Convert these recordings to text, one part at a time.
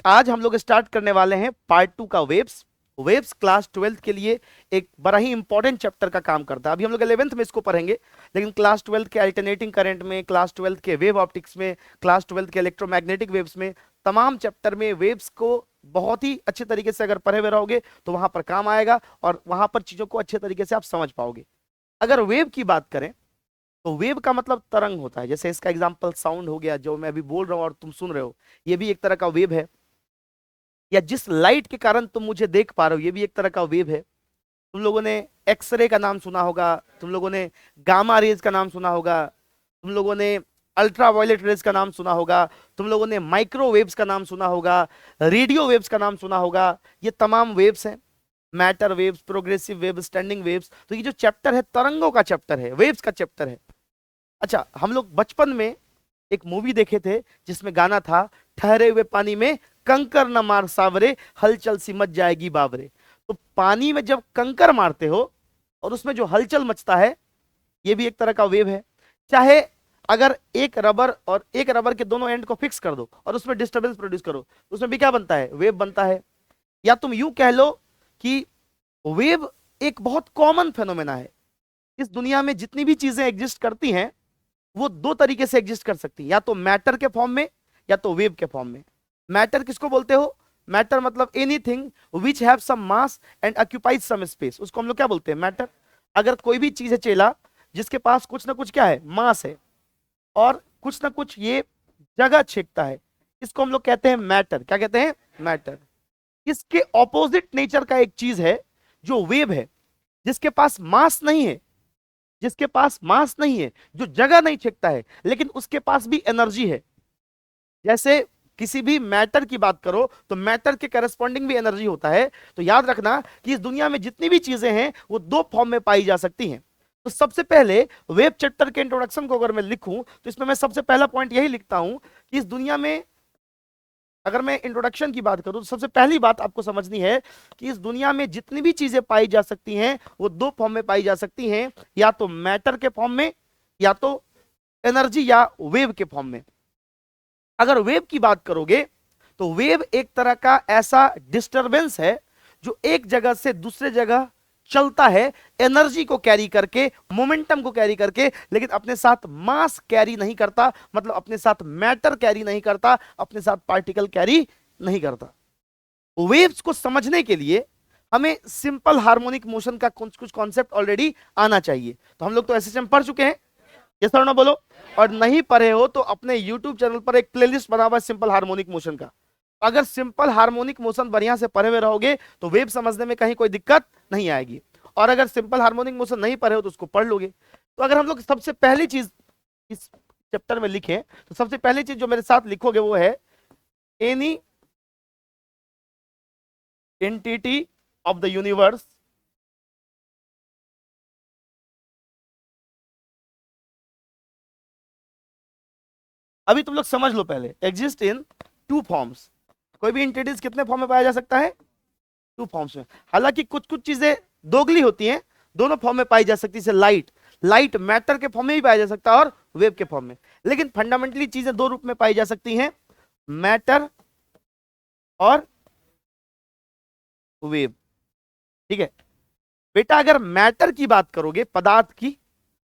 आज हम लोग स्टार्ट करने वाले हैं पार्ट 2 का वेव्स। वेव्स क्लास 12th के लिए एक बड़ा ही इंपॉर्टेंट चैप्टर का काम करता है। अभी हम लोग 11th में इसको पढ़ेंगे, लेकिन क्लास 12th के अल्टरनेटिंग करंट में, क्लास 12th के वेव ऑप्टिक्स में, क्लास 12th के इलेक्ट्रोमैग्नेटिक वेव्स में, तमाम चैप्टर में वेव्स को बहुत ही अच्छे तरीके से अगर पढ़े हुए रहोगे तो वहां पर काम आएगा और वहां पर चीजों को अच्छे तरीके से आप समझ पाओगे। अगर वेव की बात करें तो वेव का मतलब तरंग होता है। जैसे इसका एग्जाम्पल साउंड हो गया, जो मैं अभी बोल रहा हूँ और तुम सुन रहे हो, ये भी एक तरह का वेव है। या जिस लाइट के कारण तुम मुझे देख पा रहे हो, ये भी एक तरह का वेव है। तुम लोगों ने एक्सरे का नाम सुना होगा, तुम लोगों ने गामा रेज का नाम सुना होगा, तुम लोगों ने अल्ट्रावायलेट रेज का नाम सुना होगा, तुम लोगों ने माइक्रोवेव्स का नाम सुना होगा, रेडियो वेव्स का नाम सुना होगा। ये तमाम वेव्स हैं, matter waves, progressive wave, standing waves. तो ये जो चैप्टर है तरंगों का चैप्टर है, वेव्स का चैप्टर है। अच्छा, हम लोग बचपन में एक मूवी देखे थे जिसमें गाना था, ठहरे हुए पानी में कंकर न मार सावरे, हलचल सी मच जाएगी बावरे। तो पानी में जब कंकर मारते हो और उसमें जो हलचल मचता है, ये भी एक तरह का वेव है। चाहे अगर एक रबर के दोनों एंड को फिक्स कर दो और उसमें डिस्टरबेंस प्रोड्यूस करो, उसमें भी क्या बनता है? वेव बनता है। या तुम यूं कह लो कि वेव एक बहुत कॉमन फेनोमेना है। इस दुनिया में जितनी भी चीजें एग्जिस्ट करती हैं वो दो तरीके से एग्जिस्ट कर सकती है, या तो मैटर के फॉर्म में या तो वेव के फॉर्म में। मैटर किसको बोलते हो? मैटर मतलब anything which have some mass and occupies some space, उसको हम लोग क्या बोलते हैं? मैटर। अगर कोई भी चीज है चेला जिसके पास कुछ ना कुछ क्या है? मास है, और कुछ ना कुछ ये जगह छेकता है, इसको हम लोग कहते हैं मैटर। क्या कहते हैं? मैटर। इसके ऑपोजिट नेचर का एक चीज है जो वेव है, जिसके पास मास नहीं है, जिसके पास मास नहीं है, जो जगह नहीं छेकता है, लेकिन उसके पास भी एनर्जी है। जैसे किसी भी मैटर की बात करो तो मैटर के करस्पॉन्डिंग भी एनर्जी होता है। तो याद रखना कि इस दुनिया में जितनी भी चीजें हैं वो दो फॉर्म में पाई जा सकती हैं। तो सबसे पहले वेव चैप्टर के इंट्रोडक्शन को अगर मैं लिखूं तो इसमें मैं सबसे पहला पॉइंट यही लिखता हूं कि इस दुनिया में, अगर मैं इंट्रोडक्शन की बात करूं तो सबसे पहली बात आपको समझनी है कि इस दुनिया में जितनी भी चीजें पाई जा सकती हैं वो दो फॉर्म में पाई जा सकती हैं, या तो मैटर के फॉर्म में या तो एनर्जी या वेव के फॉर्म में। अगर वेव की बात करोगे तो वेव एक तरह का ऐसा डिस्टरबेंस है जो एक जगह से दूसरे जगह चलता है, एनर्जी को कैरी करके, मोमेंटम को कैरी करके, लेकिन अपने साथ मास कैरी नहीं करता। मतलब अपने साथ मैटर कैरी नहीं करता, अपने साथ पार्टिकल कैरी नहीं करता। वेव्स को समझने के लिए हमें सिंपल हार्मोनिक मोशन का कुछ कुछ कॉन्सेप्ट ऑलरेडी आना चाहिए। तो हम लोग तो एसएसएम पढ़ चुके हैं, ये सर ना बोलो। और नहीं पढ़े हो तो अपने YouTube चैनल पर एक प्लेलिस्ट बना हुआ है सिंपल हार्मोनिक मोशन का। अगर सिंपल हार्मोनिक मोशन बढ़िया से पढ़े हुए रहोगे तो वेव समझने में कहीं कोई दिक्कत नहीं आएगी। और अगर सिंपल हार्मोनिक मोशन नहीं पढ़े हो तो उसको पढ़ लोगे। तो अगर हम लोग सबसे पहली चीज इस चैप्टर में लिखें तो सबसे पहली चीज जो मेरे साथ लिखोगे वो है any entity of the universe अभी तुम लोग समझ लो, पहले एग्जिस्ट इन टू फॉर्म्स। कोई भी एंटिटीज कितने फॉर्म में पाया जा सकता है? टू फॉर्म्स में। हालांकि कुछ कुछ चीजें दोगली होती हैं, दोनों फॉर्म में पाई जा सकती है। लाइट, लाइट मैटर के फॉर्म में भी पाया जा सकता है और वेव के फॉर्म में। लेकिन फंडामेंटली चीजें दो रूप में पाई जा सकती हैं, मैटर और वेव। ठीक है बेटा, अगर मैटर की बात करोगे, पदार्थ की,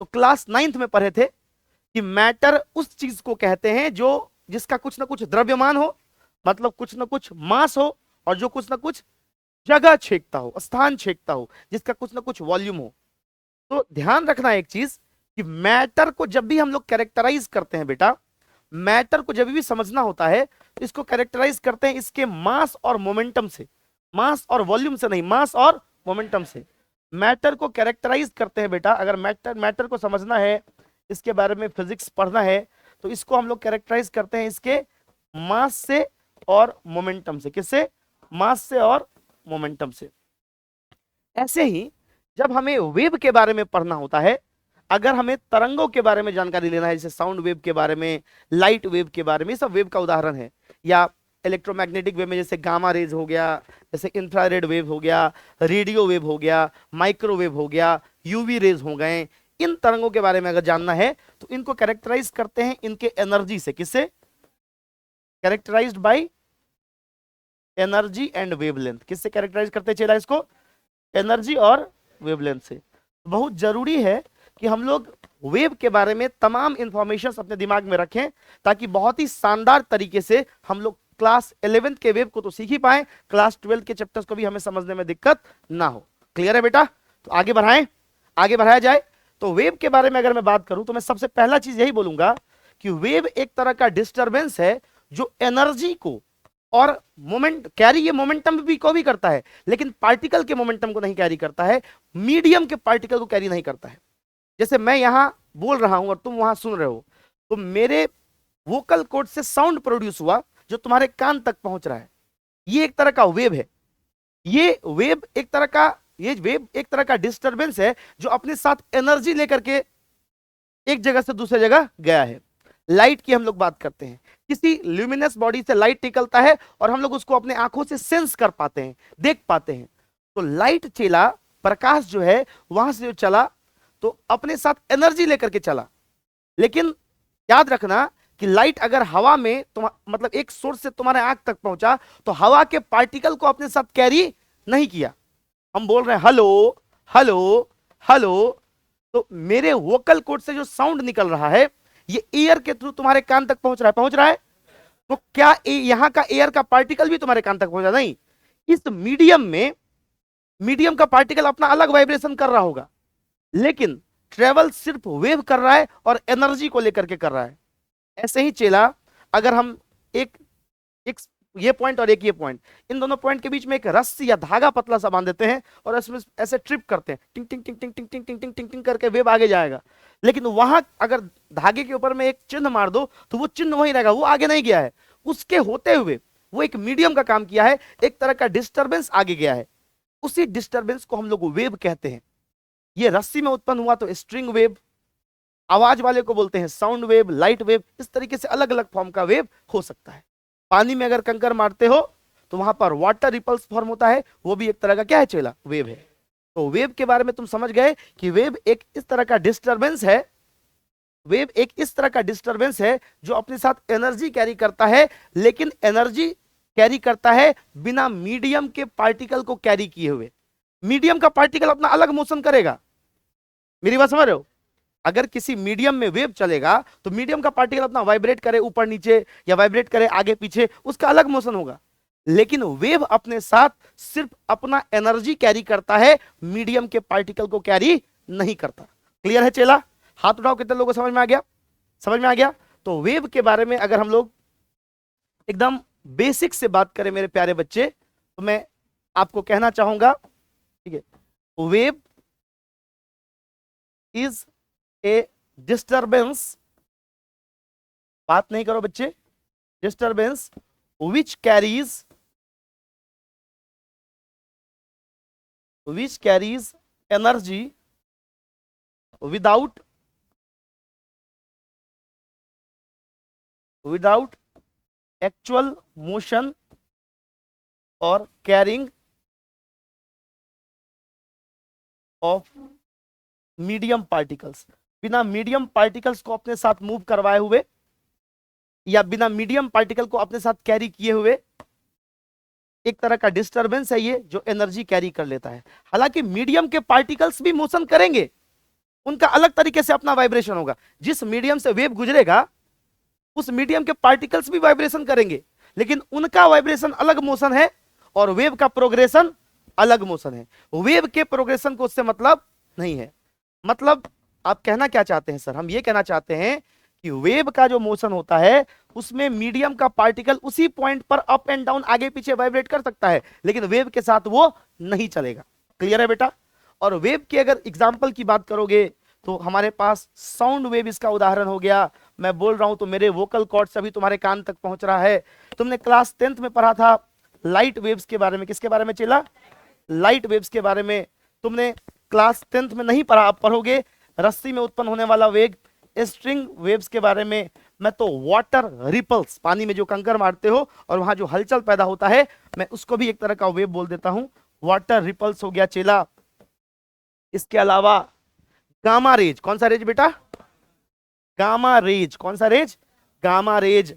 तो क्लास 9th में पढ़े थे कि मैटर उस चीज को कहते हैं जो जिसका कुछ ना कुछ द्रव्यमान हो, मतलब कुछ ना कुछ मास हो, और जो कुछ ना कुछ जगह छेकता हो, स्थान छेकता हो, जिसका कुछ ना कुछ वॉल्यूम हो। तो ध्यान रखना एक चीज कि मैटर को जब भी हम लोग कैरेक्टराइज करते हैं बेटा, मैटर को जब भी समझना होता है तो इसको कैरेक्टराइज करते हैं इसके मास और मोमेंटम से। मास और वॉल्यूम से नहीं, मास और मोमेंटम से मैटर को कैरेक्टराइज करते हैं बेटा। अगर मैटर को समझना है, इसके बारे में फिजिक्स पढ़ना है, तो इसको हम लोग कैरेक्टराइज करते हैं इसके मास से और मोमेंटम से। किससे? मास से और मोमेंटम से। ऐसे ही जब हमें वेव के बारे में पढ़ना होता है, अगर हमें तरंगों के बारे में जानकारी लेना है, जैसे साउंड वेव के बारे में, लाइट वेव के बारे में, ये सब वेव का उदाहरण है। या इलेक्ट्रोमैग्नेटिक वेव में जैसे गामा रेज हो गया, जैसे इंफ्रारेड वेव हो गया, रेडियो वेव हो गया, माइक्रोवेव हो गया, यूवी रेज हो गए। इन तरंगों के बारे में अगर जानना है तो इनको कैरेक्टराइज करते हैं इनके एनर्जी से। किससे? Characterized by energy and wavelength. किससे कैरेक्टराइज करते चला इसको? एनर्जी और वेवलेंथ से। बहुत जरूरी है कि हम लोग वेव के बारे में तमाम इंफॉर्मेशन अपने दिमाग में रखें, ताकि बहुत ही शानदार तरीके से हम लोग क्लास 11th के वेव को तो सीख ही पाए, क्लास 12 के चैप्टर्स को भी हमें समझने में दिक्कत ना हो। क्लियर है बेटा? तो आगे बढ़ाएं, आगे बढ़ाया जाए। तो वेव के बारे में अगर मैं बात करूं तो मैं सबसे पहला चीज यही बोलूंगा कि वेव एक तरह का डिस्टरबेंस है जो एनर्जी को और मोमेंट कैरी, ये मोमेंटम भी को भी करता है, लेकिन पार्टिकल के मोमेंटम को नहीं कैरी करता है, मीडियम के पार्टिकल को कैरी नहीं करता है। जैसे मैं यहां बोल रहा हूं और तुम वहां सुन रहे हो, तो मेरे वोकल कॉर्ड से साउंड प्रोड्यूस हुआ जो तुम्हारे कान तक पहुंच रहा है, ये एक तरह का वेव है। ये वेव एक तरह का डिस्टरबेंस है जो अपने साथ एनर्जी लेकर के एक जगह से दूसरे जगह गया है। लाइट की हम लोग बात करते हैं, किसी ल्यूमिनस बॉडी से लाइट निकलता है और हम लोग उसको अपने आंखों से सेंस कर पाते हैं, देख पाते हैं। तो लाइट चला, प्रकाश जो है वहां से जो चला तो अपने साथ एनर्जी लेकर के चला। लेकिन याद रखना कि लाइट अगर हवा में मतलब एक सोर्स से तुम्हारे आंख तक पहुंचा तो हवा के पार्टिकल को अपने साथ कैरी नहीं किया। हम बोल रहे हैं हेलो हेलो हेलो, तो मेरे वोकल कॉर्ड से जो साउंड निकल रहा है ये एयर के थ्रू तुम्हारे कान तक पहुंच रहा है। तो क्या यहां का एयर का पार्टिकल भी तुम्हारे कान तक पहुंचा? नहीं। इस मीडियम का पार्टिकल अपना अलग वाइब्रेशन कर रहा होगा, लेकिन ट्रेवल सिर्फ वेव कर रहा है और एनर्जी को लेकर के कर रहा है। ऐसे ही चेला, अगर हम एक ये पॉइंट और एक ये पॉइंट, इन दोनों पॉइंट के बीच में एक रस्सी या धागा पतला सा बांध देते हैं और इसमें ऐसे ट्रिप करते हैं, टिंग टिंग टिंग टिंग टिंग टिंग टिंग टिंग टिंग टिंग करके वेव आगे जाएगा। लेकिन वहां अगर धागे के ऊपर में एक चिन्ह मार दो तो वो चिन्ह वहीं रहेगा, वो आगे नहीं गया है। उसके होते हुए वो एक मीडियम का काम किया है, एक तरह का डिस्टर्बेंस आगे गया है। उसी डिस्टर्बेंस को हम लोग वेव कहते हैं। ये रस्सी में उत्पन्न हुआ तो स्ट्रिंग वेव, आवाज वाले को बोलते हैं साउंड वेव, लाइट वेव। इस तरीके से अलग अलग फॉर्म का वेव हो सकता है। पानी में अगर कंकर मारते हो तो वहां पर वाटर रिपल्स फॉर्म होता है, वो भी एक तरह का क्या है चेला? वेव है। तो वेव के बारे में तुम समझ गए कि वेव एक इस तरह का डिस्टरबेंस है, वेव एक इस तरह का डिस्टरबेंस है जो अपने साथ एनर्जी कैरी करता है, लेकिन एनर्जी कैरी करता है बिना मीडियम के पार्टिकल को कैरी किए हुए। मीडियम का पार्टिकल अपना अलग मोशन करेगा। मेरी बात समझ रहे हो? अगर किसी मीडियम में वेव चलेगा तो मीडियम का पार्टिकल अपना वाइब्रेट करे ऊपर नीचे या वाइब्रेट करे आगे पीछे, उसका अलग मोशन होगा। लेकिन वेव अपने साथ सिर्फ अपना एनर्जी कैरी करता है, मीडियम के पार्टिकल को कैरी नहीं करता। क्लियर है चेला? हाथ उठाओ, कितने लोगों को समझ में आ गया? समझ में आ गया? तो वेव के बारे में अगर हम लोग एकदम बेसिक से बात करें मेरे प्यारे बच्चे, तो मैं आपको कहना चाहूंगा, ठीक है, वेव इज ए डिस्टर्बेंस, बात नहीं करो बच्चे, disturbance which carries energy without actual motion or carrying of medium particles। बिना मीडियम पार्टिकल्स को अपने साथ मूव करवाए हुए या बिना मीडियम पार्टिकल को अपने साथ कैरी किए हुए एक तरह का डिस्टरबेंस है ये, जो एनर्जी कैरी कर लेता है। हालांकि मीडियम के पार्टिकल्स भी मोशन करेंगे, उनका अलग तरीके से अपना वाइब्रेशन होगा। जिस मीडियम से वेव गुजरेगा उस मीडियम के पार्टिकल्स भी वाइब्रेशन करेंगे, लेकिन उनका वाइब्रेशन अलग मोशन है और वेव का प्रोग्रेशन अलग मोशन है। वेव के प्रोग्रेशन को उससे मतलब नहीं है। मतलब आप कहना क्या चाहते हैं सर? हम ये कहना चाहते हैं कि वेव का जो मोशन होता है उसमें मीडियम का पार्टिकल उसी पॉइंट पर अप एंड डाउन आगे पीछे वाइब्रेट कर सकता है, लेकिन वेव के साथ वो नहीं चलेगा। क्लियर है बेटा? और वेव की अगर एग्जांपल की बात करोगे तो हमारे पास साउंड वेव इसका उदाहरण हो गया। मैं बोल रहा हूं तो मेरे वोकल कॉर्ड से अभी तुम्हारे कान तक पहुंच रहा है। तुमने क्लास 10th में पढ़ा था लाइट वेव्स के बारे में। किसके बारे में चला? लाइट वेव्स के बारे में तुमने क्लास 10th में नहीं पढ़ा, आप पढ़ोगे रस्सी में उत्पन्न होने वाला वेग, स्ट्रिंग वेव्स के बारे में। मैं तो वाटर रिपल्स, पानी में जो कंकर मारते हो और वहां जो हलचल पैदा होता है, मैं उसको भी एक तरह का वेव बोल देता हूं। वाटर रिपल्स हो गया चेला। इसके अलावा गामा रेज, कौन सा रेज बेटा? Gamma rays. कौन सा rays? Gamma rays.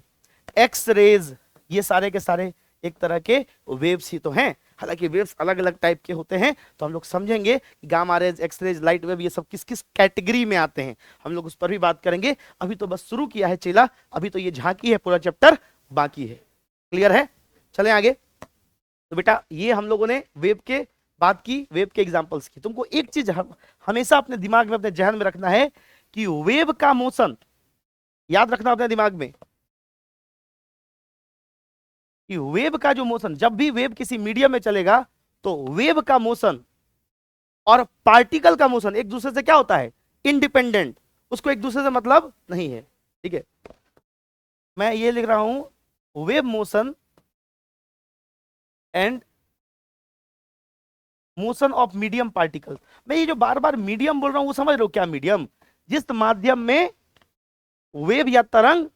X rays, ये सारे के सारे एक तरह के वेव्स ही तो हैं। हालांकि वेव्स अलग अलग टाइप के होते हैं, तो हम लोग समझेंगे कि gamma rays, X rays, light wave ये सब किस किस कैटेगरी में आते हैं, हम लोग उस पर भी बात करेंगे। अभी तो बस शुरू किया है चेला, अभी तो ये झांकी है, पूरा चैप्टर बाकी है। क्लियर है? चलें आगे। तो बेटा ये हम लोगों ने वेव के बात की, वेव के एग्जांपल्स की। तुमको एक चीज हमेशा अपने दिमाग में, अपने जहन में रखना है कि वेव का मोशन, याद रखना अपने दिमाग में कि वेव का जो मोशन, जब भी वेव किसी मीडियम में चलेगा तो वेव का मोशन और पार्टिकल का मोशन एक दूसरे से क्या होता है? इंडिपेंडेंट। उसको एक दूसरे से मतलब नहीं है। ठीक है, मैं ये लिख रहा हूं, wave motion and motion of medium particle. मैं ये जो बार बार मीडियम बोल रहा हूं वो समझ रहे हो क्या? मीडियम जिस माध्यम में वेव या तरंग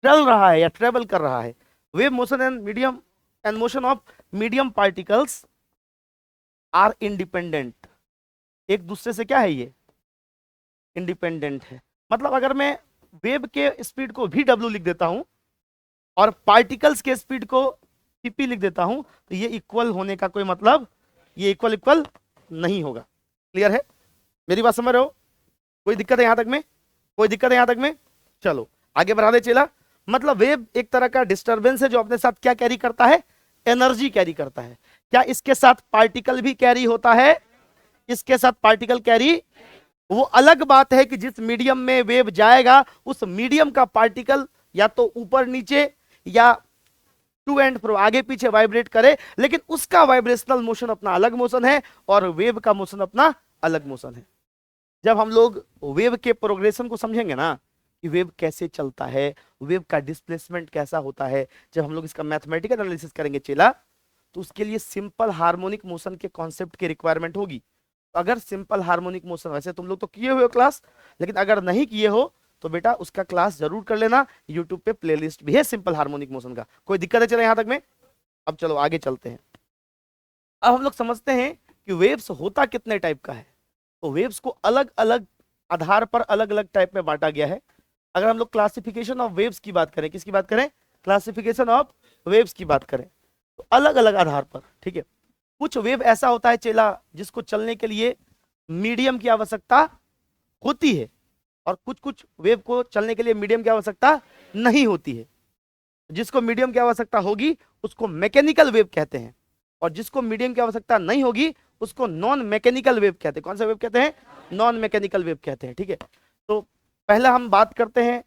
चल रहा है या ट्रेवल कर रहा है। Wave motion and medium and motion of medium particles are independent. एक दूसरे से क्या है? ये इंडिपेंडेंट है। मतलब अगर मैं वेव के स्पीड को भी डब्ल्यू लिख देता हूं और पार्टिकल्स के स्पीड को पी लिख देता हूं, तो ये इक्वल होने का कोई मतलब, ये इक्वल इक्वल नहीं होगा। क्लियर है? मेरी बात समझ रहे हो? कोई दिक्कत है यहां तक में? कोई दिक्कत है यहां तक में? चलो आगे बढ़ा दे चेला। मतलब वेव एक तरह का डिस्टरबेंस है जो अपने साथ क्या कैरी करता है? एनर्जी कैरी करता है। क्या इसके साथ पार्टिकल भी कैरी होता है? इसके साथ पार्टिकल कैरी, वो अलग बात है कि जिस मीडियम में वेव जाएगा उस मीडियम का पार्टिकल या तो ऊपर नीचे या टू एंड फ्रो, आगे पीछे वाइब्रेट करे, लेकिन उसका वाइब्रेशनल मोशन अपना अलग मोशन है और वेव का मोशन अपना अलग मोशन है। जब हम लोग वेव के प्रोग्रेशन को समझेंगे ना कि वेव कैसे चलता है, वेव का डिस्प्लेसमेंट कैसा होता है, जब हम लोग इसका मैथमेटिकल एनालिसिस करेंगे चेला, तो उसके लिए सिंपल हार्मोनिक मोशन के कॉन्सेप्ट की रिक्वायरमेंट होगी। तो अगर सिंपल हार्मोनिक मोशन, वैसे तुम लोग तो किए हुए हो क्लास, लेकिन अगर नहीं किए हो तो बेटा उसका क्लास जरूर कर लेना। यूट्यूब पे प्लेलिस्ट भी है सिंपल हार्मोनिक मोशन का। कोई दिक्कत है चले यहां तक में? अब चलो आगे चलते हैं। अब हम लोग समझते हैं कि वेव्स होता कितने टाइप का है। तो वेव्स को अलग अलग आधार पर अलग अलग टाइप में बांटा गया है। अगर हम लोग क्लासिफिकेशन ऑफ वेव्स की बात करें, किसकी बात करें? क्लासिफिकेशन ऑफ वेव्स की बात करें, तो अलग अलग आधार पर, ठीक है। कुछ वेव ऐसा होता है चेला जिसको चलने के लिए मीडियम की आवश्यकता होती है, और कुछ कुछ वेव को चलने के लिए मीडियम की आवश्यकता नहीं होती है। जिसको मीडियम की आवश्यकता होगी उसको मैकेनिकल वेव कहते हैं, और जिसको मीडियम की आवश्यकता नहीं होगी उसको नॉन मैकेनिकल वेव कहते हैं। कौन सा वेव कहते हैं? नॉन मैकेनिकल वेव कहते हैं। ठीक है, तो पहला हम बात करते हैं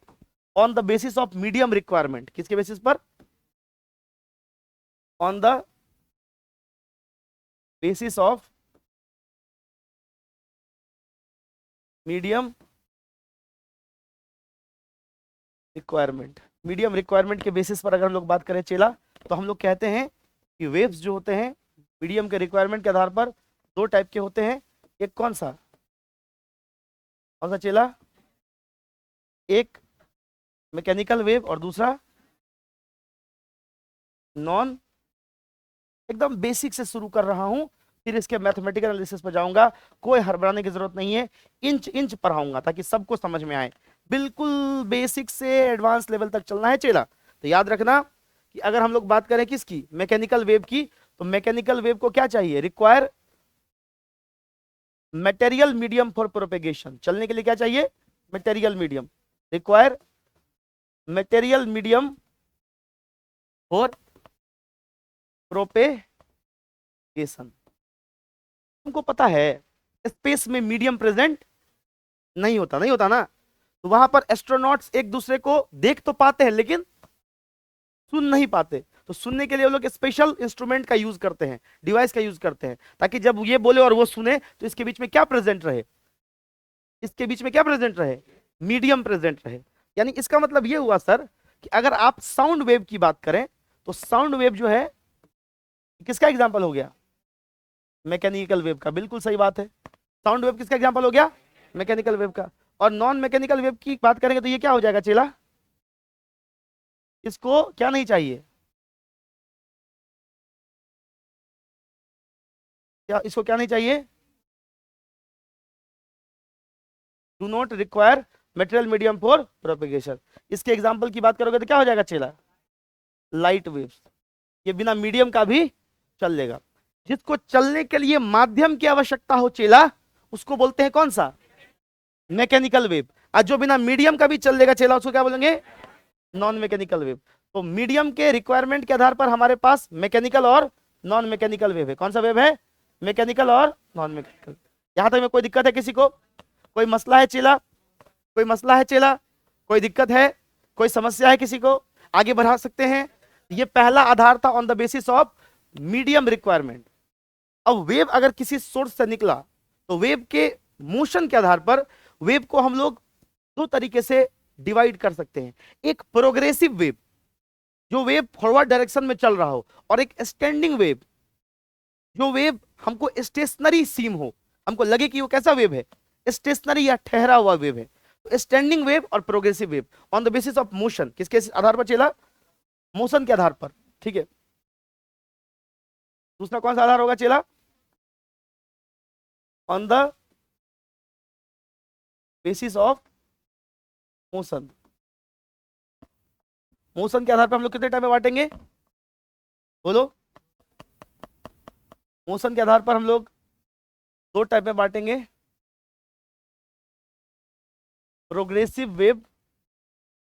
on the basis of medium requirement. किसके बेसिस पर? On the basis of medium requirement. Medium requirement के बेसिस पर अगर हम लोग बात करें चेला, तो हम लोग कहते हैं कि वेव्स जो होते हैं मीडियम के रिक्वायरमेंट के आधार पर दो टाइप के होते हैं। एक कौन सा? कौन सा चेला? एक मैकेनिकल वेव और दूसरा नॉन। एकदम बेसिक से शुरू कर रहा हूं, फिर इसके मैथमेटिकल एनालिसिस पर जाऊंगा। कोई हड़बड़ाने की जरूरत नहीं है, इंच इंच पढ़ाऊंगा ताकि सबको समझ में आए। बिल्कुल बेसिक से एडवांस लेवल तक चलना है चेला। तो याद रखना कि अगर हम लोग बात करें किसकी? मैकेनिकल वेव की, तो मैकेनिकल वेव को क्या चाहिए? Require material medium for propagation. चलने के लिए क्या चाहिए? Material medium. Require material medium for propagation. तुमको पता है स्पेस में मीडियम प्रेजेंट नहीं होता, नहीं होता ना, तो वहां पर एस्ट्रोनॉट्स एक दूसरे को देख तो पाते हैं लेकिन सुन नहीं पाते। तो सुनने के लिए वो लोग स्पेशल इंस्ट्रूमेंट का यूज करते हैं, डिवाइस का यूज करते हैं, ताकि जब ये बोले और वो सुने तो इसके बीच में क्या प्रेजेंट रहे? इसके बीच में क्या प्रेजेंट रहे? मीडियम प्रेजेंट रहे। यानी इसका मतलब ये हुआ सर कि अगर आप साउंड वेव की बात करें तो साउंड वेव जो है किसका एग्जाम्पल हो गया? मैकेनिकल वेव का। बिल्कुल सही बात है, साउंड वेव किसका एग्जाम्पल हो गया? मैकेनिकल वेव का। और नॉन मैकेनिकल वेव की बात करेंगे तो ये क्या हो जाएगा चेला? इसको क्या नहीं चाहिए? क्या इसको क्या नहीं चाहिए? Do not require material medium for propagation. इसके एग्जाम्पल की बात करोगे तो क्या हो जाएगा चेला? Light waves. ये बिना मीडियम का भी चल लेगा। जिसको चलने के लिए माध्यम की आवश्यकता हो चेला, उसको बोलते हैं कौन सा? Mechanical wave. आज जो बिना मीडियम का भी चल लेगा चेला, उसको क्या बोलेंगे? Non mechanical wave. तो मीडियम के रिक्वायरमेंट के आधार पर हमारे पास मैकेनिकल और नॉन मैकेनिकल वेव है। कौन सा वेव है? मैकेनिकल और नॉन मैकेनिकल। यहां तक में कोई दिक्कत है किसी को? कोई मसला है चेला? कोई मसला है चेला? कोई दिक्कत है? कोई समस्या है किसी को? आगे बढ़ा सकते हैं। ये पहला आधार था on the basis of medium requirement. अब वेव अगर किसी सोर्स से निकला तो वेव के मोशन के आधार पर वेव को हम लोग दो तरीके से डिवाइड कर सकते हैं। एक प्रोग्रेसिव वेव, जो वेव फॉरवर्ड डायरेक्शन में चल रहा हो, और एक स्टैंडिंग वेव, जो वेव हमको स्टेशनरी सीम हो, हमको लगे कि वो कैसा वेव है? स्टेशनरी या ठहरा हुआ वेव है। तो स्टैंडिंग वेव और progressive wave on the basis of motion, किसके आधार पर चला? मोशन के आधार पर। ठीक है, दूसरा कौन सा आधार होगा चेला? On the basis of motion. Motion के आधार पर हम लोग कितने टाइप में बांटेंगे? बोलो। मोशन के आधार पर हम लोग दो टाइप में बांटेंगे, प्रोग्रेसिव वेव,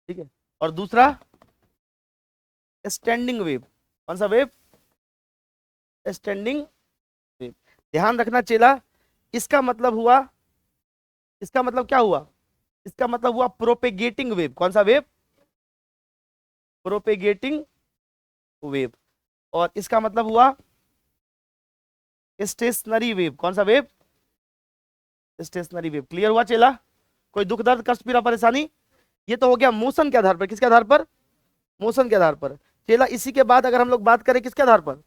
ठीक है, और दूसरा स्टैंडिंग वेव। कौन सा वेव? Standing wave. ध्यान रखना चेला, इसका मतलब हुआ, इसका मतलब क्या हुआ? इसका मतलब हुआ प्रोपेगेटिंग वेव। कौन सा वेव? Propagating wave. और इसका मतलब हुआ स्टेशनरी वेव। कौन सा वेव? Stationary wave. क्लियर हुआ चेला? कोई दुख दर्द कष्ट पीड़ा परेशानी? ये तो हो गया मोशन के आधार पर। किसके आधार पर? मोशन के आधार पर। चेला इसी के बाद अगर हम लोग बात करें किसके आधार पर?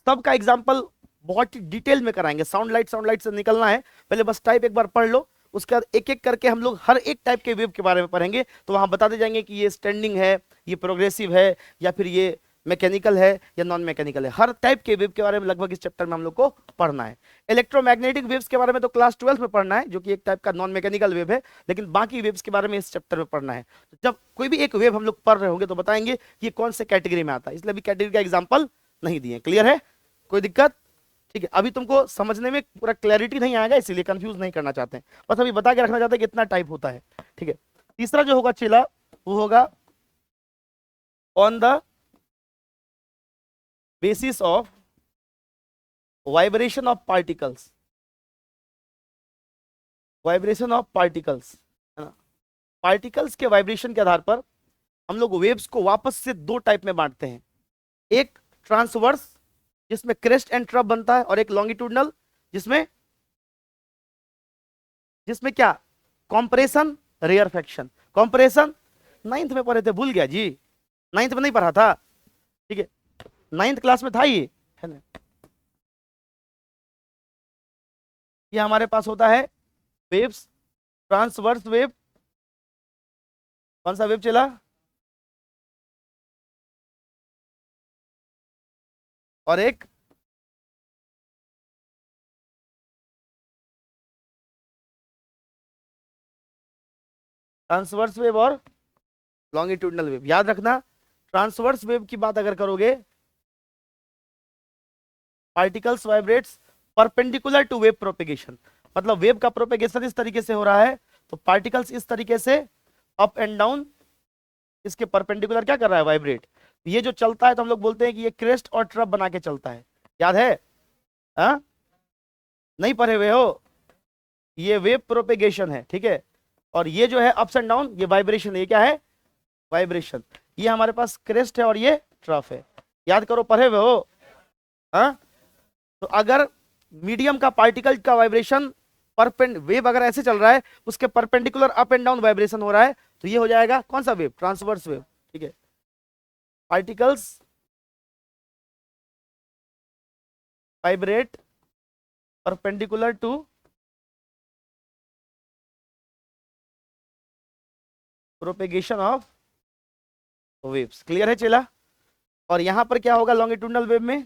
सबका एग्जांपल बहुत ही डिटेल में कराएंगे। साउंड लाइट से निकलना है, पहले बस टाइप एक बार पढ़ लो, उसके बाद एक एक करके हम लोग हर एक टाइप के वेव के बारे में पढ़ेंगे। तो वहां बताते जाएंगे कि ये स्टैंडिंग है, ये प्रोग्रेसिव है, या फिर ये मैकेनिकल है या नॉन मैकेनिकल है। हर टाइप के वेव के बारे में लगभग इस चैप्टर में हम लोग को पढ़ना है। इलेक्ट्रोमैग्नेटिक वेव्स के बारे में तो क्लास 12 में पढ़ना है, जो कि एक टाइप का नॉन मैकेनिकल वेव है, लेकिन बाकी वेव्स के बारे में इस चैप्टर में पढ़ना है। तो जब कोई भी एक वेव हम लोग पढ़ रहे होंगे तो बताएंगे कि ये कौन से कैटेगरी में आता है, इसलिए अभी कैटेगरी का एग्जाम्पल नहीं दिए। क्लियर है? कोई दिक्कत? ठीक है, अभी तुमको समझने में पूरा क्लैरिटी नहीं आएगा, इसीलिए कंफ्यूज नहीं करना चाहते हैं, बस अभी बता के रखना चाहते हैं कि इतना टाइप होता है। ठीक है, तीसरा जो होगा चेला वो होगा on the basis of vibration of particles. Vibration of particles, है ना? पार्टिकल्स के वाइब्रेशन के आधार पर हम लोग वेव्स को वापस से दो टाइप में बांटते हैं। एक ट्रांसवर्स, जिसमें क्रेस्ट एंड ट्रफ बनता है, और एक लॉन्गिट्यूडनल, जिसमें जिसमें क्या? Compression, rarefaction. कॉम्प्रेशन नाइन्थ में पढ़े थे, भूल गया जी? नाइन्थ में नहीं पढ़ा था? ठीक है, नाइन्थ क्लास में था ये, है ना? ये हमारे पास होता है वेव्स, ट्रांसवर्स वेव। कौन सा वेव चला? और एक ट्रांसवर्स वेव और लॉन्गिट्यूडनल वेव। याद रखना, ट्रांसवर्स वेव की बात अगर करोगे, particles vibrates perpendicular to wave propagation, मतलब वेव का प्रोपेगेशन इस तरीके से हो रहा है, तो पार्टिकल्स इस तरीके से अप एंड डाउन इसके परपेंडिकुलर क्या कर रहा है? वाइब्रेट। ये जो चलता है तो हम लोग बोलते हैं कि ये क्रेस्ट और ट्रफ बना के चलता है। याद है? हाँ, नहीं पढ़े हुए हो? ये वेव प्रोपेगेशन है, ठीक है, और ये जो है अप्स एंड डाउन, ये वाइब्रेशन है। ये क्या है? वाइब्रेशन। ये हमारे पास क्रेस्ट है और ये ट्रफ है। याद करो, पढ़े हुए हो? हाँ, तो अगर मीडियम का पार्टिकल का वाइब्रेशन वेव अगर ऐसे चल रहा है, उसके perpendicular up and down vibration हो रहा है, तो ये हो जाएगा कौन सा वेव? Transverse wave. ठीक है, particles vibrate perpendicular to propagation of waves. Clear है चेला? और यहां पर क्या होगा लॉन्गिट्यूडनल वेव में?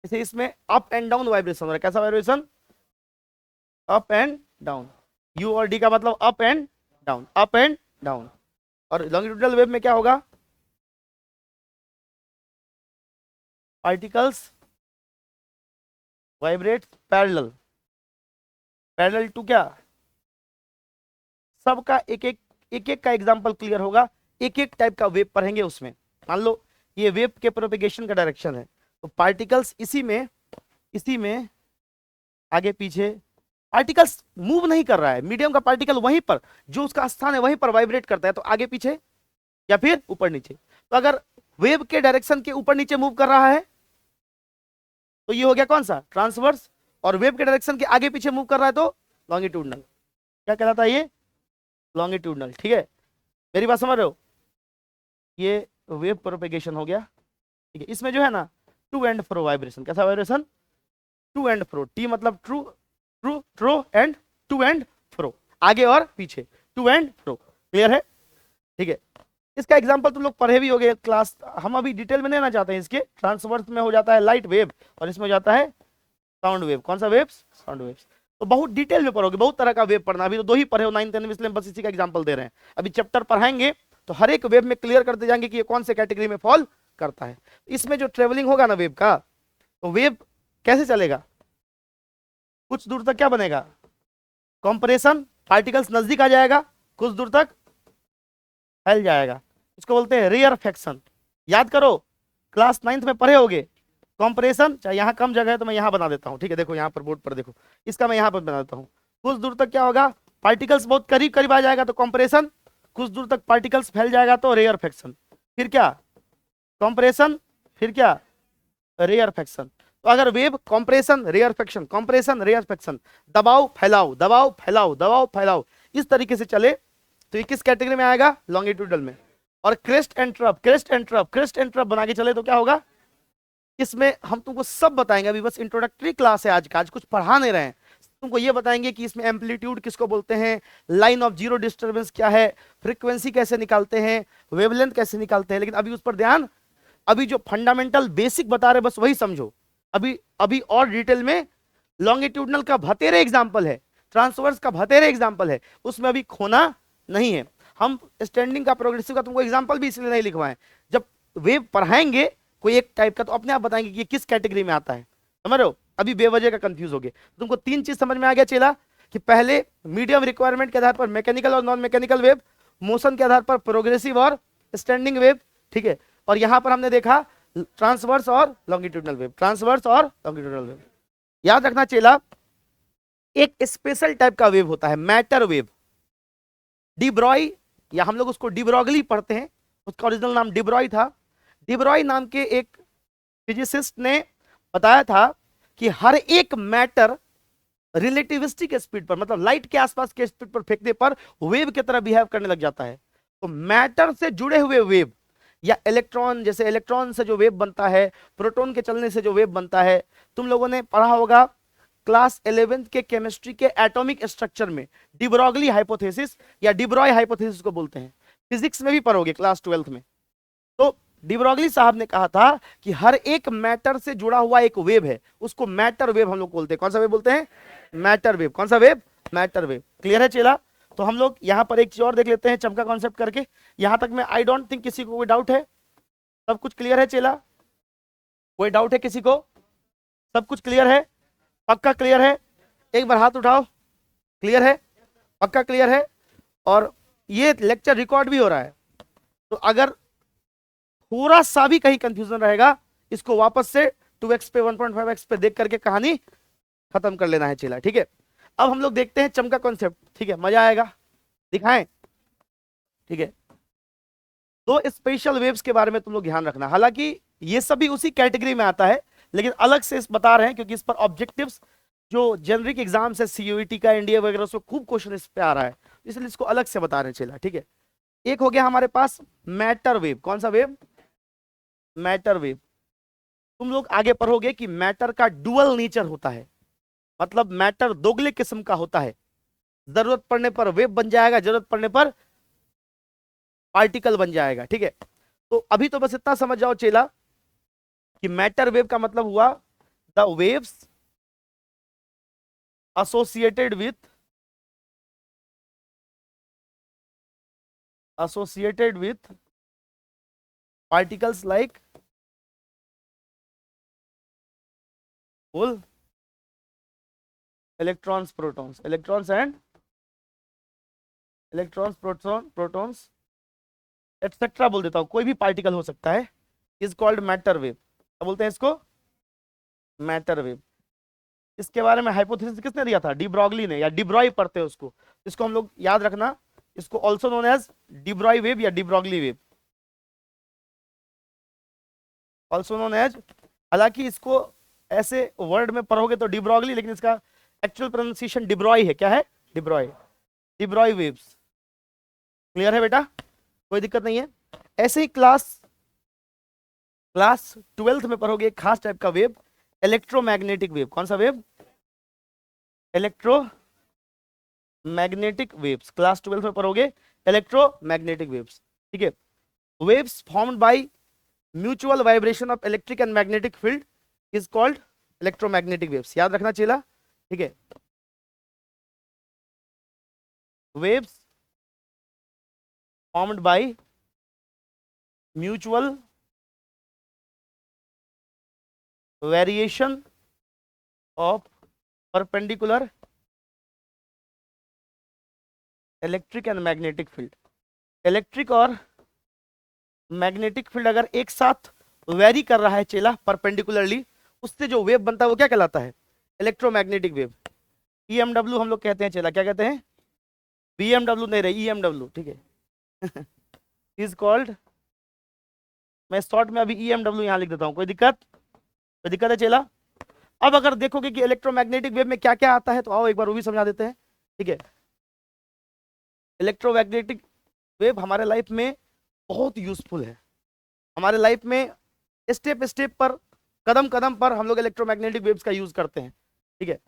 जैसे इसमें अप एंड डाउन वाइब्रेशन हो रहा है। कैसा vibration? Up and down. U और डी का मतलब up and down, up and down. और लॉन्गिट्यूडनल वेव में क्या होगा? Particles vibrate parallel, parallel to क्या, सबका एक एक का एग्जांपल क्लियर होगा, एक एक टाइप का वेव पढ़ेंगे उसमें। मान लो ये वेव के प्रोपेगेशन का डायरेक्शन है, तो पार्टिकल्स इसी में आगे पीछे, पार्टिकल्स मूव नहीं कर रहा है, मीडियम का पार्टिकल वहीं पर जो उसका स्थान है वहीं पर वाइब्रेट करता है, तो आगे पीछे या फिर ऊपर नीचे। तो अगर वेव के डायरेक्शन के ऊपर नीचे मूव कर रहा है तो ये हो गया कौन सा, ट्रांसवर्स, और वेव के डायरेक्शन के आगे पीछे मूव कर रहा है तो लॉन्गिट्यूडनल। क्या कहलाता है ये, लॉन्गिट्यूडनल। ठीक है, मेरी बात समझ रहे हो, ये वेव प्रोपेगेशन हो गया। ठीक है, इसमें जो है ना टू एंड फ्रो वाइब्रेशन, कैसा vibration, to and fro, T मतलब ट्रू, ट्रू ट्रो एंड टू एंड फ्रो, आगे और पीछे, टू एंड फ्रो। क्लियर है, ठीक है। इसका एग्जांपल तुम लोग पढ़े भी होगे क्लास, हम अभी डिटेल में नहीं ना चाहते हैं। इसके ट्रांसवर्स में हो जाता है लाइट वेव और इसमें हो जाता है साउंड वेव। कौन सा वेव्स, साउंड वेव्स। तो बहुत डिटेल में पढ़ोगे, बहुत तरह का वेव पढ़ना, अभी तो दो ही पढ़े हो 9th 10th में, इसलिए बस इसी का एग्जांपल दे रहे हैं। अभी चैप्टर पढ़ाएंगे तो हर एक वेव में क्लियर करते जाएंगे कि ये कौन से कैटेगरी में फॉल करता है। इसमें जो ट्रेवलिंग होगा ना वेव का, तो वेव कैसे चलेगा, कुछ दूर तक क्या बनेगा, कंप्रेशन, पार्टिकल्स नजदीक आ जाएगा, कुछ दूर तक फैल जाएगा, इसको बोलते हैं रेयरफेक्शन। याद करो, क्लास 9th में पढ़े होगे कंप्रेशन, चाहे यहाँ कम जगह है तो मैं यहाँ बना देता हूँ। ठीक है, देखो यहाँ पर बोर्ड पर देखो, इसका मैं यहाँ पर बना देता हूँ। कुछ दूर तक क्या होगा, पार्टिकल्स बहुत करीब करीब आ जाएगा तो कंप्रेशन, कुछ दूर तक पार्टिकल्स फैल जाएगा तो रेयरफेक्शन, फिर क्या, कंप्रेशन, फिर क्या, रेयरफेक्शन। तो अगर wave compression rarefaction, compression rarefaction, दबाव फैलाओ, दबाव फैलाओ, दबाव फैलाओ, इस तरीके से चले तो ये किस कैटेगरी में आएगा, लॉन्गिट्यूडल में। और crest and trough, crest and trough, crest and trough बना के चले तो क्या होगा, इसमें हम तुमको सब बताएंगे। अभी बस इंट्रोडक्टरी क्लास है आज का, आज कुछ पढ़ा नहीं रहे हैं, तुमको ये बताएंगे कि इसमें एम्पलीट्यूड किसको बोलते हैं, लाइन ऑफ जीरो डिस्टर्बेंस क्या है, फ्रीक्वेंसी कैसे निकालते हैं, वेवलेंथ कैसे निकालते हैं। लेकिन अभी उस पर ध्यान, अभी जो फंडामेंटल बेसिक बता रहे बस वही समझो। अभी अभी और डिटेल में लॉन्गिट्यूडनल का भतेरे एग्जाम्पल है, ट्रांसवर्स का भतेरे एग्जाम्पल है, उसमें अभी खोना नहीं है। हम स्टैंडिंग का प्रोग्रेसिव का तुमको एग्जाम्पल भी इसलिए नहीं लिखवाएं, जब वेव पढ़ाएंगे कोई एक टाइप का तो अपने आप बताएंगे कि ये किस कैटेगरी में आता है, समझ रहे हो। अभी बेवजह का कंफ्यूज हो गए। तुमको तीन चीज समझ में आ गया चेला, कि पहले मीडियम रिक्वायरमेंट के आधार पर मैकेनिकल और नॉन मैकेनिकल वेव, मोशन के आधार पर प्रोग्रेसिव और स्टैंडिंग वेव। ठीक है, और यहां पर हमने देखा ट्रांसवर्स और लॉन्गिट्यूडनल वेव, ट्रांसवर्स और लॉन्गिट्यूडनल वेव। याद रखना चेला, एक स्पेशल टाइप का वेव होता है मैटर वेव, डिब्रॉय, या हम लोग उसको डिब्रॉगली पढ़ते हैं, उसका ओरिजिनल नाम डिब्रॉय था। डिब्रॉय नाम के एक फिजिसिस्ट ने बताया था कि हर एक मैटर रिलेटिविस्टिक स्पीड पर, मतलब लाइट के आसपास के स्पीड पर फेंकने पर वेव की तरह बिहेव करने लग जाता है। तो मैटर से जुड़े हुए वेव, या इलेक्ट्रॉन, जैसे इलेक्ट्रॉन से जो वेव बनता है, प्रोटॉन के चलने से जो वेव बनता है, तुम लोगों ने पढ़ा होगा क्लास 11th के केमिस्ट्री के एटॉमिक स्ट्रक्चर में, डिब्रॉगली हाइपोथेसिस या डिब्रॉय हाइपोथेसिस को बोलते हैं। फिजिक्स में भी पढ़ोगे क्लास 12th में। तो डिब्रॉगली साहब ने कहा था कि हर एक मैटर से जुड़ा हुआ एक वेव है, उसको मैटर वेव हम लोग बोलते हैं। कौन सा वेव बोलते हैं, मैटर वेव। कौन सा वेव, मैटर वेव। क्लियर है चेला। तो हम लोग यहां पर एक चीज और देख लेते हैं चमका कॉन्सेप्ट करके। यहां तक में आई डोंट थिंक किसी को कोई डाउट है, सब कुछ क्लियर है चेला, कोई डाउट है किसी को, सब कुछ क्लियर है, पक्का क्लियर है, एक बार हाथ उठाओ, क्लियर है, पक्का क्लियर है। और ये लेक्चर रिकॉर्ड भी हो रहा है, तो अगर थोड़ा सा भी कहीं कंफ्यूजन रहेगा, इसको वापस से 2x पे 1.5x पे देख करके कहानी खत्म कर लेना है चेला। ठीक है, अब हम लोग देखते हैं चमका कॉन्सेप्ट। ठीक है, मजा आएगा, दिखाएं। ठीक है, दो स्पेशल वेव्स के बारे में तुम लोग ध्यान रखना, हालांकि ये सभी उसी कैटेगरी में आता है, लेकिन अलग से इस बता रहे हैं क्योंकि इस पर ऑब्जेक्टिव्स जो जेनरिक एग्जाम है, सीयूईटी का, एनडीए वगैरह, उसमें खूब क्वेश्चन इस पे आ रहा है, इसलिए इसको अलग से बता रहे हैं चेला। ठीक है, एक हो गया हमारे पास मैटर वेव। कौन सा वेव, मैटर वेव। तुम लोग आगे पढ़ोगे कि मैटर का डुअल नेचर होता है, मतलब मैटर दोगले किस्म का होता है, जरूरत पड़ने पर वेव बन जाएगा, जरूरत पड़ने पर पार्टिकल बन जाएगा। ठीक है, तो अभी तो बस इतना समझ जाओ चेला कि मैटर वेव का मतलब हुआ the waves associated with particles like बोल, electrons protons, electrons and electrons protons etcetera बोल देता हूं, कोई भी पार्टिकल हो सकता है, इज कॉल्ड मैटर वेव। क्या बोलते हैं इसको? Matter wave. इसके बारे में हाइपोथेसिस किसने दिया था? डी ब्रॉगली ने, या डिब्रॉय पढ़ते हैं उसको। इसको हम लोग याद रखना, इसको also known as de Broglie wave या de Broglie wave, also known as. हालांकि इसको ऐसे वर्ड में पढ़ोगे तो डी ब्रॉगली, लेकिन इसका एक्चुअल प्रोनाउंसिएशन डिब्रॉय है। क्या है? डिब्रॉय, डिब्रॉय वेव्स। क्लियर है बेटा? कोई दिक्कत नहीं है। ऐसे ही क्लास 12th में पढ़ोगे एक खास टाइप का वेव, इलेक्ट्रोमैग्नेटिक वेव। कौन सा wave? Electromagnetic waves. Class 12th में पढ़ोगे इलेक्ट्रोमैग्नेटिक वेव्स। ठीक है। Waves formed by mutual vibration of electric and magnetic field is called electromagnetic waves. याद रखना चेला। ठीक है। Waves formed by mutual variation of perpendicular electric and magnetic field. Electric और मैग्नेटिक फील्ड अगर एक साथ वेरी कर रहा है चेला परपेंडिकुलरली, उससे जो वेव बनता है वो क्या कहलाता है? Electromagnetic wave. ईएमडब्ल्यू हम लोग कहते हैं चेला। क्या कहते हैं? बीएमडब्ल्यू नहीं रहे, ईएमडब्ल्यू। ठीक है। इज कॉल्ड, मैं शॉर्ट में अभी ईएमडब्ल्यू यहां लिख देता हूं। कोई दिक्कत है चेला? अब अगर देखोगे कि इलेक्ट्रोमैग्नेटिक वेव में क्या क्या आता है, तो आओ एक बार वो भी समझा देते हैं। ठीक है। इलेक्ट्रोमैग्नेटिक वेव हमारे लाइफ में बहुत यूजफुल है। हमारे लाइफ में स्टेप स्टेप पर, कदम कदम पर हम लोग इलेक्ट्रोमैग्नेटिक वेव्स का यूज करते हैं। ठीक है।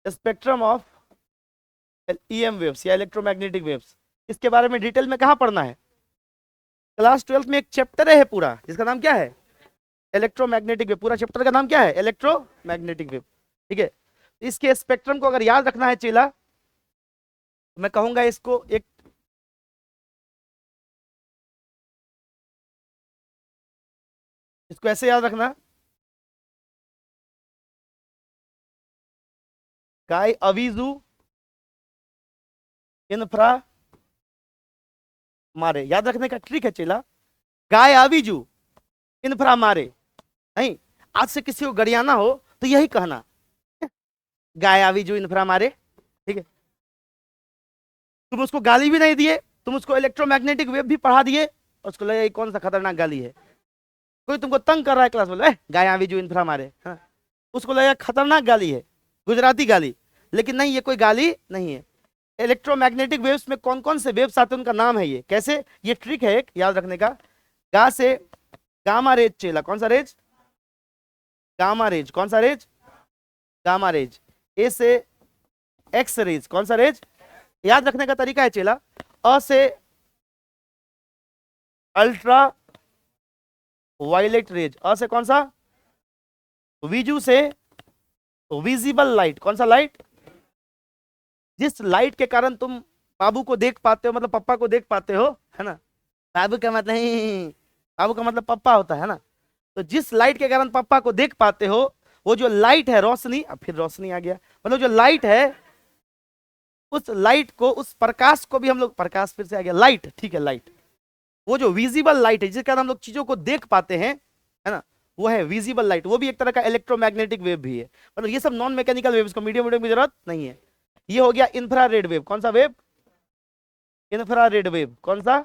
स्पेक्ट्रम ऑफ ईएम वेव्स या इलेक्ट्रोमैग्नेटिक वेव्स, इसके बारे में डिटेल में कहाँ पढ़ना है? क्लास 12th में एक चैप्टर है पूरा, जिसका नाम क्या है? Electromagnetic wave. पूरा चैप्टर का नाम क्या है? Electromagnetic wave. ठीक है। इसके स्पेक्ट्रम को अगर याद रखना है चेला, तो मैं कहूंगा इसको ऐसे याद रखना, गाय अवीजू इन्फ्रा मारे। याद रखने का ट्रिक है चेला, गाय अवीजू इन्फ्रा मारे। नहीं, आज से किसी को गरियाना हो तो यही कहना, गाय अवीजू इन्फ्रा मारे। ठीक है। तुम उसको गाली भी नहीं दिए, तुम उसको इलेक्ट्रोमैग्नेटिक वेव भी पढ़ा दिए, और उसको लगा ये कौन सा खतरनाक गाली है। कोई तुमको तंग कर रहा है क्लास में, गाय अवीजू इन्फ्रा मारे, हाँ, उसको लगा खतरनाक गाली है, गुजराती गाली। लेकिन नहीं, ये कोई गाली नहीं है। इलेक्ट्रोमैग्नेटिक वेव्स में कौन कौन से वेव्स आते हैं उनका नाम है ये। कैसे? ये ट्रिक है एक याद रखने का। गा से गामा रेज चेला। कौन सा रेज? Gamma rays. कौन सा रेज? Gamma raise. ए से एक्स रेज। कौन सा रेज? याद रखने का तरीका है चेला, अ से अल्ट्रा वायलेट रेज। अ से कौन सा? विजू से विजिबल लाइट। कौन सा लाइट? जिस लाइट के कारण तुम बाबू को देख पाते हो, मतलब पप्पा को देख पाते हो, है ना। बाबू का मतलब नहीं, बाबू का मतलब पप्पा होता है ना। तो जिस लाइट के कारण पप्पा को देख पाते हो, वो जो लाइट है, रोशनी, अब फिर रोशनी आ गया, मतलब जो लाइट है, उस लाइट को, उस प्रकाश को भी हम लोग, प्रकाश फिर से आ गया, लाइट, ठीक है, लाइट। वो जो विजिबल लाइट है जिसके कारण हम लोग चीजों को देख पाते हैं, है ना, वो है विजिबल लाइट। वो भी एक तरह का इलेक्ट्रोमैग्नेटिक वेव भी है। मतलब ये सब नॉन मैकेनिकल वेव, इसको मीडियम मीडियम की जरूरत नहीं है। ये हो गया इंफ्रारेड वेव। कौन सा वेव? Infrared wave. कौन सा?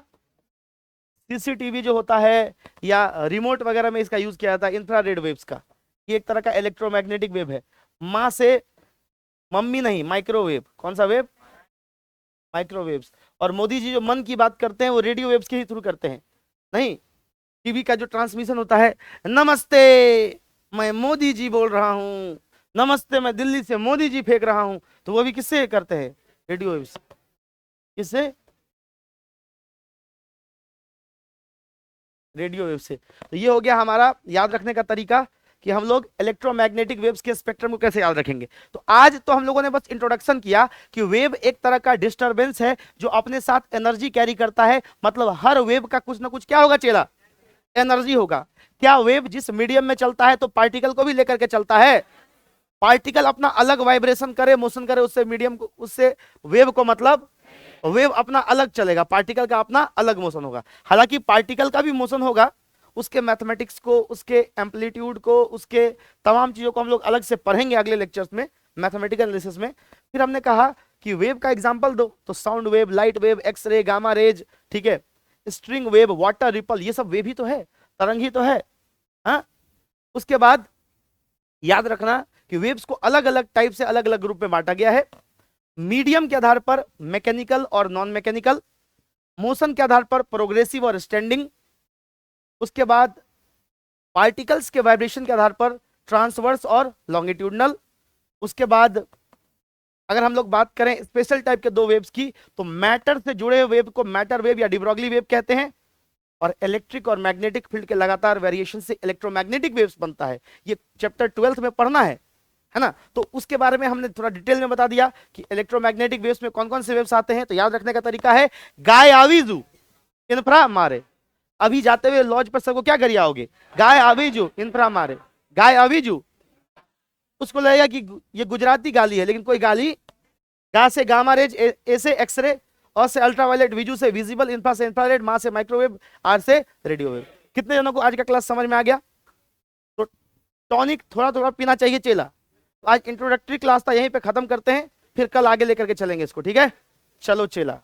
सीसीटीवी जो होता है या रिमोट वगैरह में इसका यूज किया जाता है, इंफ्रारेड वेव्स का। ये एक तरह का इलेक्ट्रोमैग्नेटिक वेव है। माँ से मम्मी नहीं, माइक्रोवेव। कौन सा वेव? माइक्रोवेव्स। और मोदी जी जो मन की बात करते हैं वो रेडियो वेव्स के ही थ्रू करते हैं। नहीं, टीवी का जो ट्रांसमिशन होता है, नमस्ते मैं मोदी जी बोल रहा हूं, नमस्ते मैं दिल्ली से मोदी जी फेंक रहा हूं, तो वो भी किससे करते हैं? Radio waves. किससे? रेडियो वेव से। तो ये हो गया हमारा याद रखने का तरीका कि हम लोग इलेक्ट्रोमैग्नेटिक वेव्स के स्पेक्ट्रम को कैसे याद रखेंगे। तो आज तो हम लोगों ने बस इंट्रोडक्शन किया कि वेव एक तरह का डिस्टरबेंस है जो अपने साथ एनर्जी कैरी करता है। मतलब हर वेव का कुछ ना कुछ क्या होगा चेला? एनर्जी होगा। क्या वेव जिस मीडियम में चलता है तो पार्टिकल को भी लेकर के चलता है? पार्टिकल अपना अलग वाइब्रेशन करे, मोशन करे, उससे मीडियम को, उससे वेव को, मतलब वेव अपना अलग चलेगा, पार्टिकल का अपना अलग मोशन होगा। हालांकि पार्टिकल का भी मोशन होगा, उसके मैथमेटिक्स को, उसके एम्पलीट्यूड को, उसके तमाम चीजों को हम लोग अलग से पढ़ेंगे अगले लेक्चर्स में, मैथमेटिकल एनालिसिस में। फिर हमने कहा कि वेव का एग्जांपल दो, तो sound wave, light wave, X-ray, gamma rays, ठीक है, स्ट्रिंग वेव, वाटर रिपल, ये सब वेव ही तो है, तरंग ही तो है। हाँ, उसके बाद याद रखना कि वेव्स को अलग अलग टाइप से अलग अलग ग्रुप में बांटा गया है। मीडियम के आधार पर मैकेनिकल और नॉन मैकेनिकल, मोशन के आधार पर प्रोग्रेसिव और स्टैंडिंग, उसके बाद पार्टिकल्स के वाइब्रेशन के आधार पर ट्रांसवर्स और लॉन्गिट्यूडनल। उसके बाद अगर हम लोग बात करें स्पेशल टाइप के दो वेव्स की, तो मैटर से जुड़े हुए वेव को मैटर वेव या डिब्रोगली वेव कहते हैं, और इलेक्ट्रिक और मैग्नेटिक फील्ड के लगातार वेरिएशन से इलेक्ट्रोमैग्नेटिक वेव्स बनता है। ये चैप्टर 12 में पढ़ना है ना। तो उसके बारे में हमने थोड़ा डिटेल में बता दिया कि इलेक्ट्रोमैग्नेटिक वेव्स में कौन कौन से वेव्स आते हैं। तो याद रखने का तरीका है गाय आवीजू इंफ्रा मारे। अभी जाते हुए लॉज पर सबको क्या करिए आओगे, गाय आवीजू इंफ्रा मारे, गाय आवीजू। उसको लगेगा कि ये गुजराती गाली है, लेकिन कोई गाली, गा से गामा रेज, ए से एक्सरे, और से अल्ट्रावायलेट, विजू से विजिबल, इंफ्रा से इंफ्रारेड, मा से माइक्रोवेव, आर से रेडियो वेव। कितने जनों को आज का क्लास समझ में आ गया? तो टॉनिक थोड़ा थोड़ा पीना चाहिए चेला। आज इंट्रोडक्टरी क्लास था, यहीं पे खत्म करते हैं, फिर कल आगे लेकर के चलेंगे इसको, ठीक है? चलो चेला।